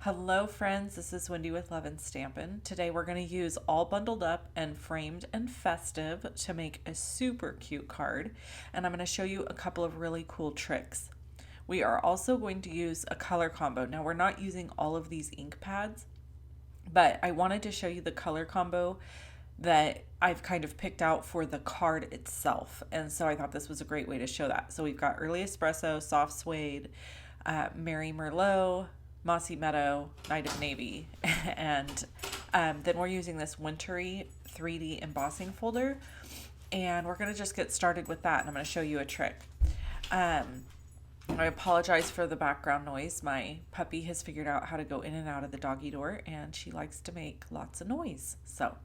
Hello friends, this is Wendy with Love and Stampin'. Today we're going to use All Bundled Up and Framed and Festive to make a super cute card, and I'm going to show you a couple of really cool tricks. We are also going to use a color combo. Now we're not using all of these ink pads, but I wanted to show you the color combo that I've kind of picked out for the card itself, and so I thought this was a great way to show that. So we've got Early Espresso, Soft Suede, Mary Merlot, Mossy Meadow, Night of Navy, and then we're using this wintry 3D embossing folder, and we're going to just get started with that, and I'm going to show you a trick. I apologize for the background noise. My puppy has figured out how to go in and out of the doggy door, and she likes to make lots of noise. So,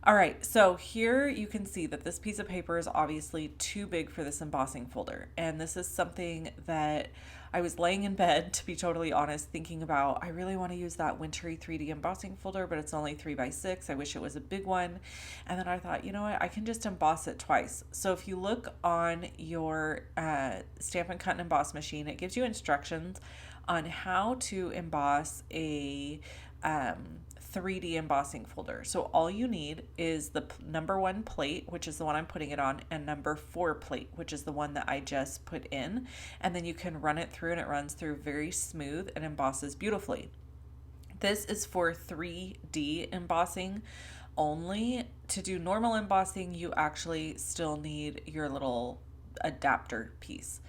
all right, so here you can see that this piece of paper is obviously too big for this embossing folder, and this is something that I was laying in bed, to be totally honest, thinking about, I really want to use that wintry 3D embossing folder, but it's only 3x6. I wish it was a big one. And then I thought, you know what, I can just emboss it twice. So if you look on your Stampin' Cut and Emboss machine, it gives you instructions on how to emboss a 3D embossing folder. So all you need is the number 1 plate, which is the one I'm putting it on, and number 4 plate, which is the one that I just put in. And then you can run it through, and it runs through very smooth and embosses beautifully. This is for 3D embossing only. To do normal embossing, you actually still need your little adapter piece.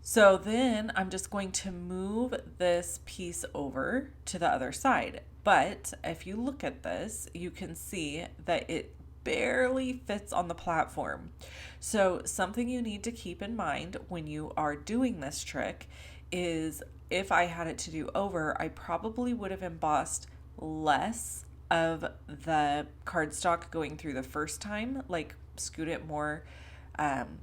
So then I'm just going to move this piece over to the other side. But if you look at this, you can see that it barely fits on the platform. So something you need to keep in mind when you are doing this trick is, if I had it to do over, I probably would have embossed less of the cardstock going through the first time, like scoot it more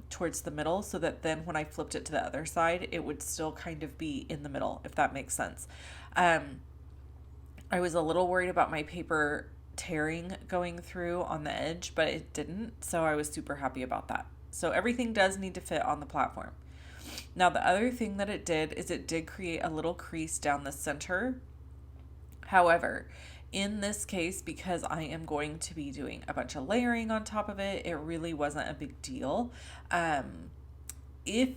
towards the middle, so that then when I flipped it to the other side, it would still kind of be in the middle, if that makes sense. I was a little worried about my paper tearing going through on the edge, but it didn't, so I was super happy about that. So everything does need to fit on the platform. Now the other thing that it did is it did create a little crease down the center. However, in this case, because I am going to be doing a bunch of layering on top of it, it really wasn't a big deal. If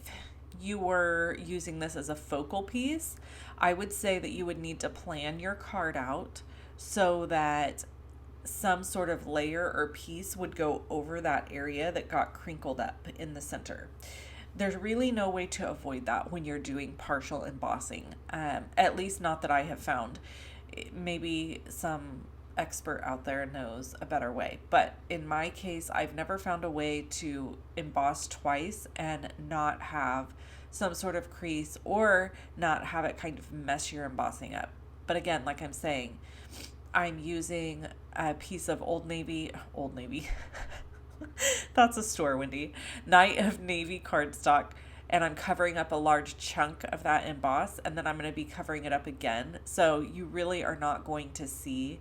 you were using this as a focal piece, I would say that you would need to plan your card out so that some sort of layer or piece would go over that area that got crinkled up in the center. There's really no way to avoid that when you're doing partial embossing, at least not that I have found. Maybe some expert out there knows a better way, but in my case, I've never found a way to emboss twice and not have some sort of crease or not have it kind of mess your embossing up. But again, like I'm saying, I'm using a piece of Old Navy, that's a store, Wendy, Night of Navy cardstock, and I'm covering up a large chunk of that emboss, and then I'm going to be covering it up again. So you really are not going to see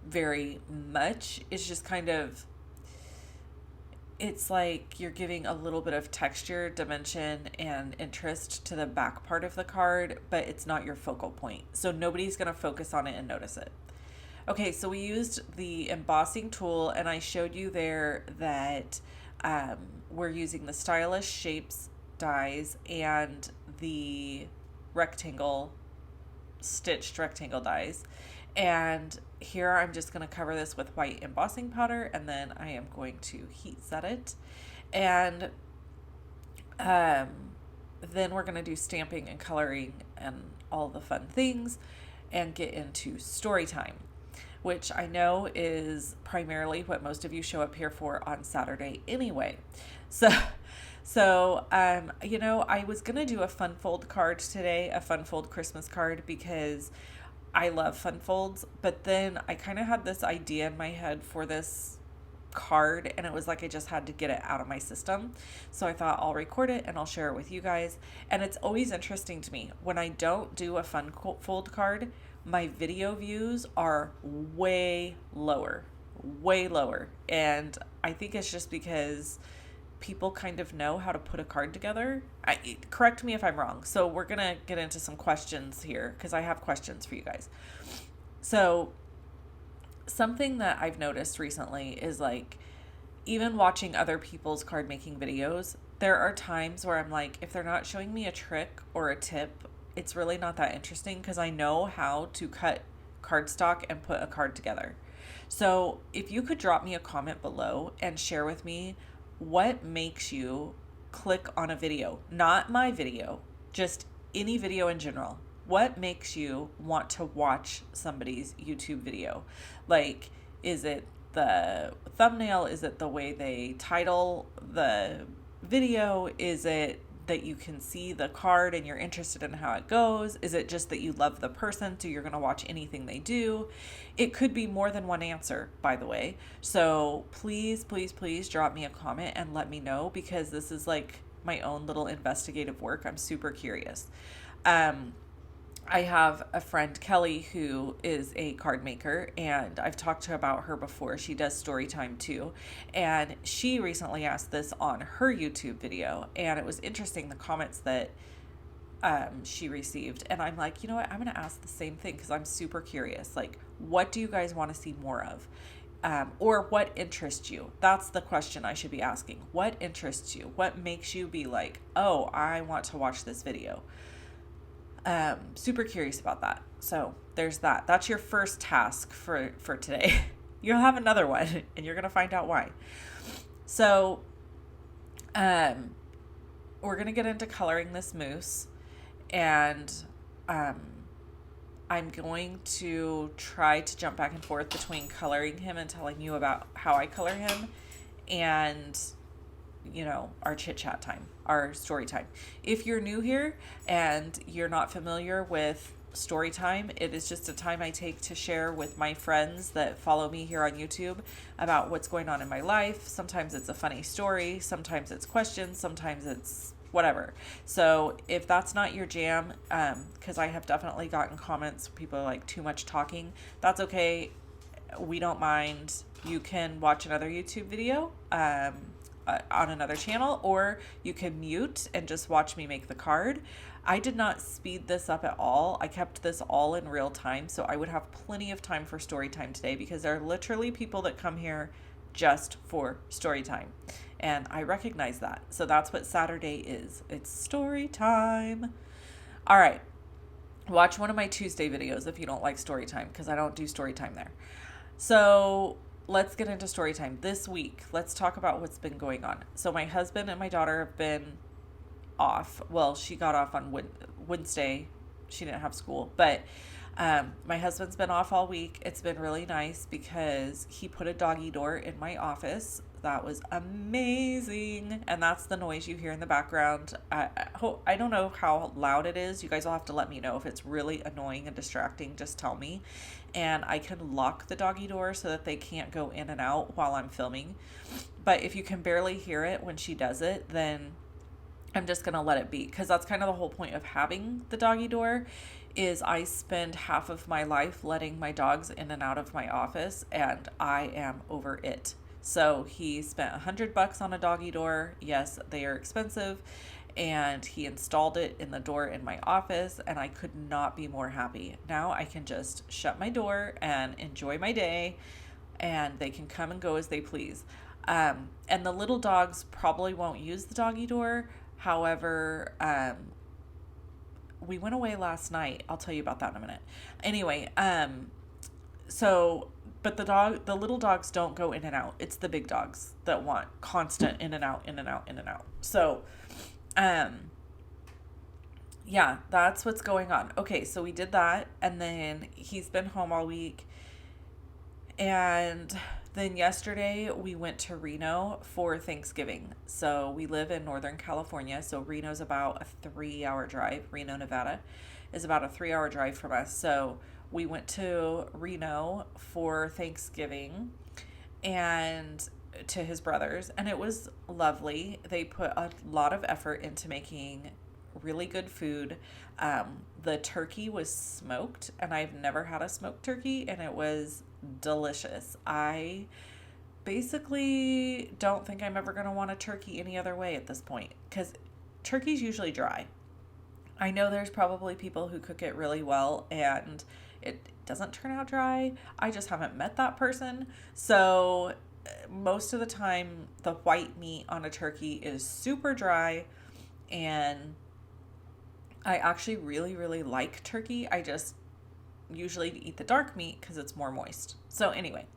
very much. It's just kind of, it's like you're giving a little bit of texture, dimension, and interest to the back part of the card, but it's not your focal point. So nobody's going to focus on it and notice it. Okay, so we used the embossing tool, and I showed you there that we're using the Stylish Shapes dies and the stitched rectangle dies. And here I'm just going to cover this with white embossing powder, and then I am going to heat set it. And then we're going to do stamping and coloring and all the fun things and get into story time, which I know is primarily what most of you show up here for on Saturday anyway. So, I was going to do a fun fold card today, a fun fold Christmas card, because I love fun folds, but then I kind of had this idea in my head for this card, and it was like I just had to get it out of my system. So I thought I'll record it and I'll share it with you guys. And it's always interesting to me when I don't do a fun fold card, my video views are way lower. And I think it's just because people kind of know how to put a card together. Correct me if I'm wrong. So we're going to get into some questions here because I have questions for you guys. So something that I've noticed recently is like, even watching other people's card making videos, there are times where I'm like, if they're not showing me a trick or a tip, it's really not that interesting because I know how to cut cardstock and put a card together. So if you could drop me a comment below and share with me what makes you click on a video, not my video, just any video in general. What makes you want to watch somebody's YouTube video? Like, is it the thumbnail? Is it the way they title the video? Is it that you can see the card and you're interested in how it goes? Is it just that you love the person, so you're going to watch anything they do? It could be more than one answer, by the way. So please, please, please drop me a comment and let me know, because this is like my own little investigative work. I'm super curious. I have a friend, Kelly, who is a card maker, and I've talked to her about her before. She does story time too, and she recently asked this on her YouTube video, and it was interesting the comments that she received. And I'm like, you know what, I'm going to ask the same thing because I'm super curious. Like, what do you guys want to see more of? Or what interests you? That's the question I should be asking. What interests you? What makes you be like, oh, I want to watch this video? Super curious about that. So there's that. That's your first task for today. You'll have another one and you're going to find out why. So, we're going to get into coloring this moose, and, I'm going to try to jump back and forth between coloring him and telling you about how I color him and, you know, our chit chat time, our story time. If you're new here and you're not familiar with story time, it is just a time I take to share with my friends that follow me here on YouTube about what's going on in my life. Sometimes it's a funny story, sometimes it's questions, sometimes it's whatever. So if that's not your jam, because I have definitely gotten comments, people are like, too much talking, that's okay. We don't mind. You can watch another YouTube video, on another channel, or you can mute and just watch me make the card. I did not speed this up at all. I kept this all in real time, so I would have plenty of time for story time today, because there are literally people that come here just for story time, and I recognize that. So that's what Saturday is. It's story time. All right, watch one of my Tuesday videos if you don't like story time, because I don't do story time there. So let's get into story time. This week, let's talk about what's been going on. So my husband and my daughter have been off. Well, she got off on Wednesday. She didn't have school, but my husband's been off all week. It's been really nice because he put a doggy door in my office. That was amazing. And that's the noise you hear in the background. I don't know how loud it is. You guys will have to let me know if it's really annoying and distracting. Just tell me. And I can lock the doggy door so that they can't go in and out while I'm filming. But if you can barely hear it when she does it, then I'm just going to let it be, because that's kind of the whole point of having the doggy door. Is I spend half of my life letting my dogs in and out of my office, and I am over it. So he spent $100 on a doggy door. Yes, they are expensive. And he installed it in the door in my office, and I could not be more happy. Now I can just shut my door and enjoy my day, and they can come and go as they please. And the little dogs probably won't use the doggy door. However, we went away last night. I'll tell you about that in a minute. Anyway, but the little dogs don't go in and out. It's the big dogs that want constant in and out, in and out, in and out. So, yeah, that's what's going on. Okay, so we did that, and then he's been home all week. And then yesterday we went to Reno for Thanksgiving. So we live in Northern California, so Reno's about a 3-hour drive. Reno, Nevada is about a 3-hour drive from us. So we went to Reno for Thanksgiving and to his brother's, and it was lovely. They put a lot of effort into making really good food. The turkey was smoked, and I've never had a smoked turkey, and it was delicious. I basically don't think I'm ever going to want a turkey any other way at this point because turkey's usually dry. I know there's probably people who cook it really well and it doesn't turn out dry. I just haven't met that person. So most of the time, the white meat on a turkey is super dry, and I actually really, really like turkey. I just usually eat the dark meat because it's more moist. So, anyway,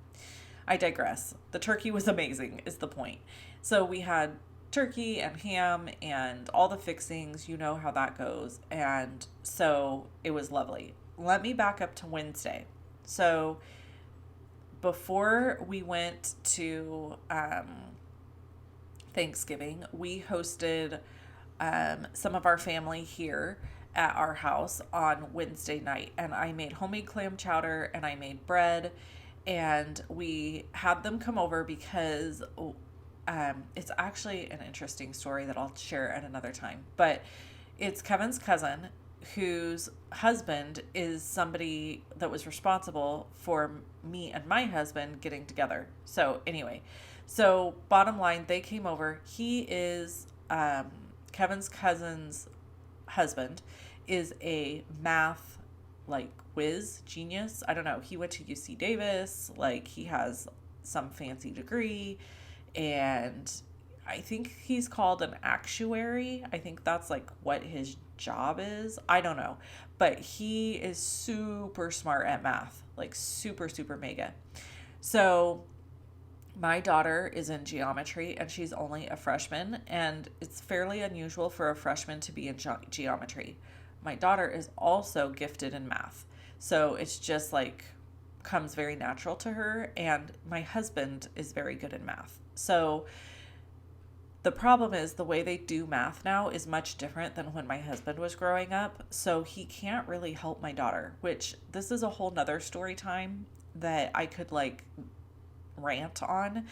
I digress. The turkey was amazing, is the point. So, we had turkey and ham and all the fixings. You know how that goes. And so it was lovely. Let me back up to Wednesday. So, before we went to Thanksgiving, we hosted some of our family here at our house on Wednesday night. And I made homemade clam chowder and I made bread. And we had them come over because it's actually an interesting story that I'll share at another time. But it's Kevin's cousin whose husband is somebody that was responsible for me and my husband getting together. So anyway, so bottom line, they came over. He is Kevin's cousin's husband is a math like whiz genius. I don't know. He went to UC Davis. Like he has some fancy degree, and I think he's called an actuary. I think that's like what his job is. I don't know. But he is super smart at math, like super, super mega. So my daughter is in geometry and she's only a freshman, and it's fairly unusual for a freshman to be in geometry. My daughter is also gifted in math. So it's just like comes very natural to her, and my husband is very good in math. So the problem is the way they do math now is much different than when my husband was growing up. So he can't really help my daughter, which this is a whole nother story time that I could like rant on.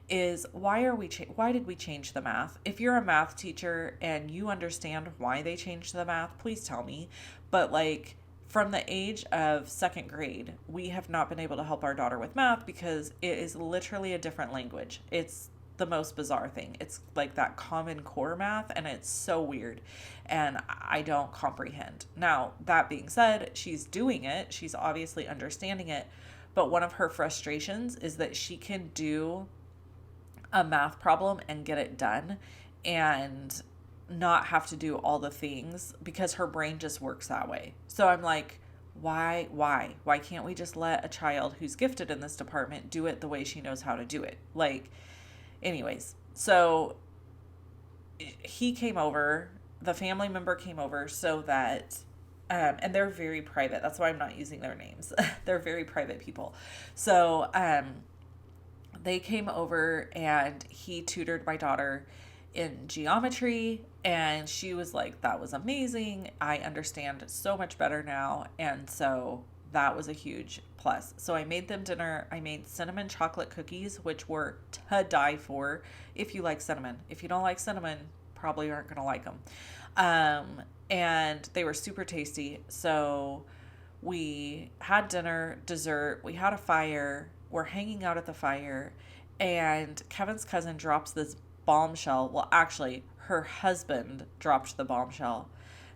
Is why did we change the math? If you're a math teacher and you understand why they changed the math, please tell me. But like from the age of second grade, we have not been able to help our daughter with math because it is literally a different language. It's the most bizarre thing. It's like that Common Core math, and it's so weird, and I don't comprehend. Now, that being said, she's doing it. She's obviously understanding it, but one of her frustrations is that she can do a math problem and get it done and not have to do all the things because her brain just works that way. So I'm like, why can't we just let a child who's gifted in this department do it the way she knows how to do it? Like, anyways, so he came over, the family member came over so that and they're very private. That's why I'm not using their names. They're very private people. So they came over and he tutored my daughter in geometry, and she was like, that was amazing. I understand so much better now. And so that was a huge plus. So I made them dinner. I made cinnamon chocolate cookies, which were to die for if you like cinnamon. If you don't like cinnamon, probably aren't going to like them. And they were super tasty. So we had dinner, dessert, we had a fire, we're hanging out at the fire, and Kevin's cousin drops this bombshell. Well, actually, her husband dropped the bombshell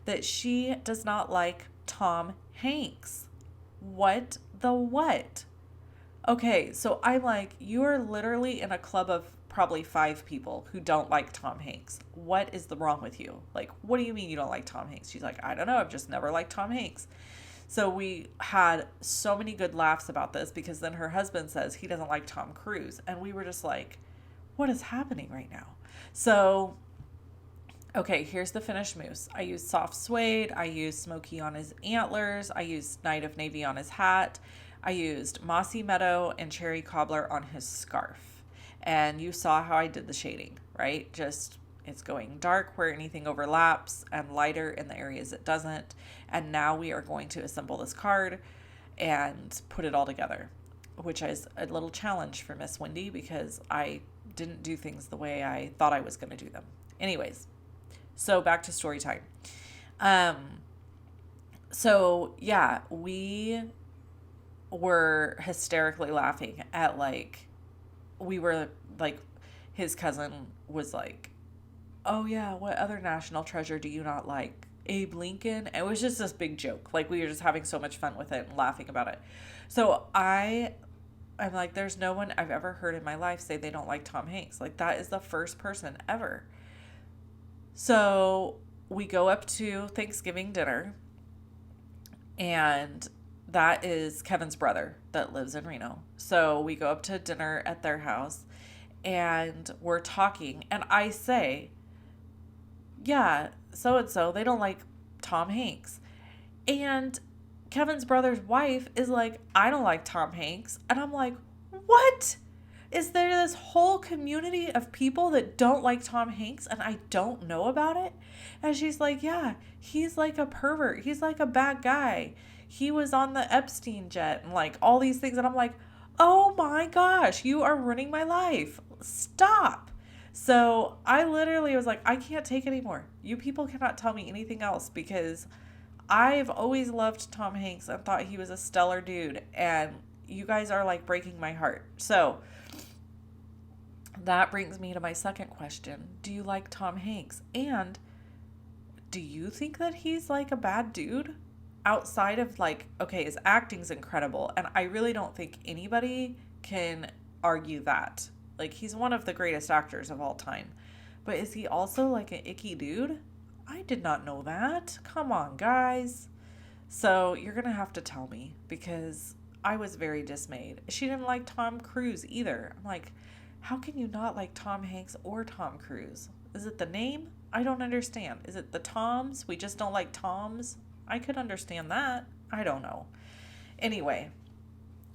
that she does not like Tom Hanks. What the what? Okay, so I'm like, you are literally in a club of probably 5 people who don't like Tom Hanks. What is the wrong with you? Like, what do you mean you don't like Tom Hanks? She's like, I don't know. I've just never liked Tom Hanks. So we had so many good laughs about this because then her husband says he doesn't like Tom Cruise. And we were just like, what is happening right now? So, okay, here's the finished mousse. I used soft suede. I used smoky on his antlers. I used Night of Navy on his hat. I used mossy meadow and cherry cobbler on his scarf. And you saw how I did the shading, right? Just it's going dark where anything overlaps and lighter in the areas it doesn't. And now we are going to assemble this card and put it all together, which is a little challenge for Miss Wendy because I didn't do things the way I thought I was going to do them. Anyways, so back to story time. So yeah, we were hysterically laughing at like we were like, his cousin was like, oh yeah, what other national treasure do you not like? Abe Lincoln. It was just this big joke. Like, we were just having so much fun with it and laughing about it. So I'm like, there's no one I've ever heard in my life say they don't like Tom Hanks. Like, that is the first person ever. So we go up to Thanksgiving dinner, and that is Kevin's brother that lives in Reno. So we go up to dinner at their house, and we're talking, and I say, yeah, so and so, they don't like Tom Hanks. And Kevin's brother's wife is like, I don't like Tom Hanks. And I'm like, what? Is there this whole community of people that don't like Tom Hanks and I don't know about it? And she's like, yeah, he's like a pervert. He's like a bad guy. He was on the Epstein jet and like all these things. And I'm like, oh my gosh, you are ruining my life. Stop. So I literally was like, I can't take anymore. You people cannot tell me anything else, because I've always loved Tom Hanks and thought he was a stellar dude. And you guys are like breaking my heart. So that brings me to my second question. Do you like Tom Hanks? And do you think that he's like a bad dude? Outside of like, okay, his acting's incredible. And I really don't think anybody can argue that. Like, he's one of the greatest actors of all time. But is he also like an icky dude? I did not know that. Come on, guys. So you're going to have to tell me, because I was very dismayed. She didn't like Tom Cruise either. I'm like, how can you not like Tom Hanks or Tom Cruise? Is it the name? I don't understand. Is it the Toms? We just don't like Toms? I could understand that. I don't know. Anyway,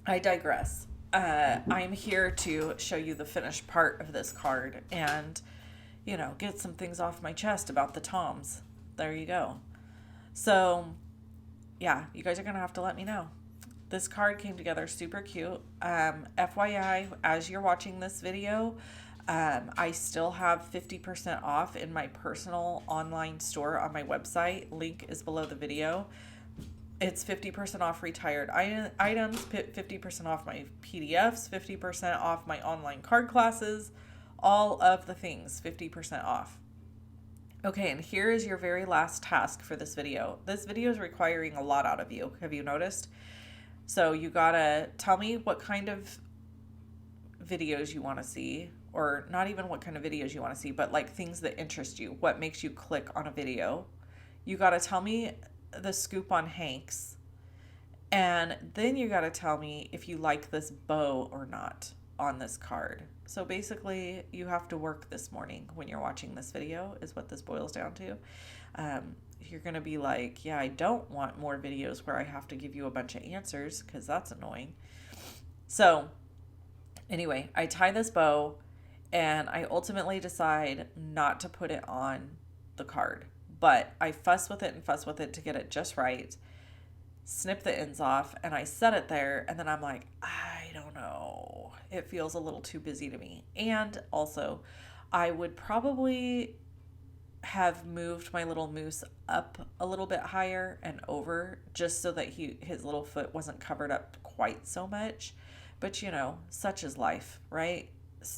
I digress. I'm here to show you the finished part of this card and, you know, get some things off my chest about the Toms. There you go. So, yeah, you guys are going to have to let me know. This card came together super cute. FYI, as you're watching this video, I still have 50% off in my personal online store on my website. Link is below the video. It's 50% off retired items, 50% off my PDFs, 50% off my online card classes, all of the things, 50% off. Okay, and here is your very last task for this video. This video is requiring a lot out of you. Have you noticed? So you gotta tell me what kind of videos you want to see, or not even what kind of videos you want to see, but like things that interest you, what makes you click on a video. You gotta tell me the scoop on Hanks, and then you gotta tell me if you like this bow or not on this card. So basically, you have to work this morning when you're watching this video, is what this boils down to. You're going to be like, yeah, I don't want more videos where I have to give you a bunch of answers, because that's annoying. So anyway, I tie this bow, and I ultimately decide not to put it on the card. But I fuss with it to get it just right, snip the ends off, and I set it there, and then I'm like, I don't know. It feels a little too busy to me. And also, I would probably have moved my little moose up a little bit higher and over, just so that his little foot wasn't covered up quite so much. But you know, such is life, right?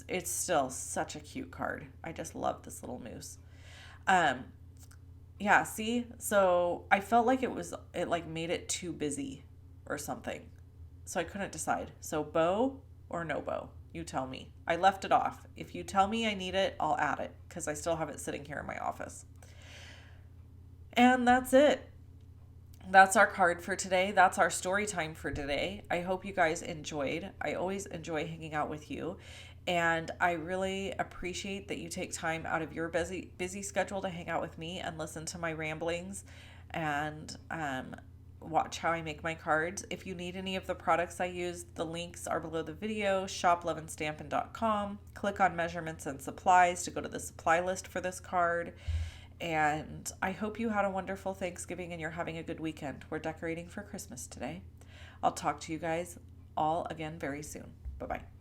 It's still such a cute card. I just love this little moose. Yeah, see? So I felt like it like made it too busy or something. So I couldn't decide. So bow or no bow? You tell me. I left it off. If you tell me I need it, I'll add it, because I still have it sitting here in my office. And that's it. That's our card for today. That's our story time for today. I hope you guys enjoyed. I always enjoy hanging out with you. And I really appreciate that you take time out of your busy schedule to hang out with me and listen to my ramblings and watch how I make my cards. If you need any of the products I use, the links are below the video. Shop loveandstampin.com. Click on measurements and supplies to go to the supply list for this card. And I hope you had a wonderful Thanksgiving and you're having a good weekend. We're decorating for Christmas today. I'll talk to you guys all again very soon. Bye-bye.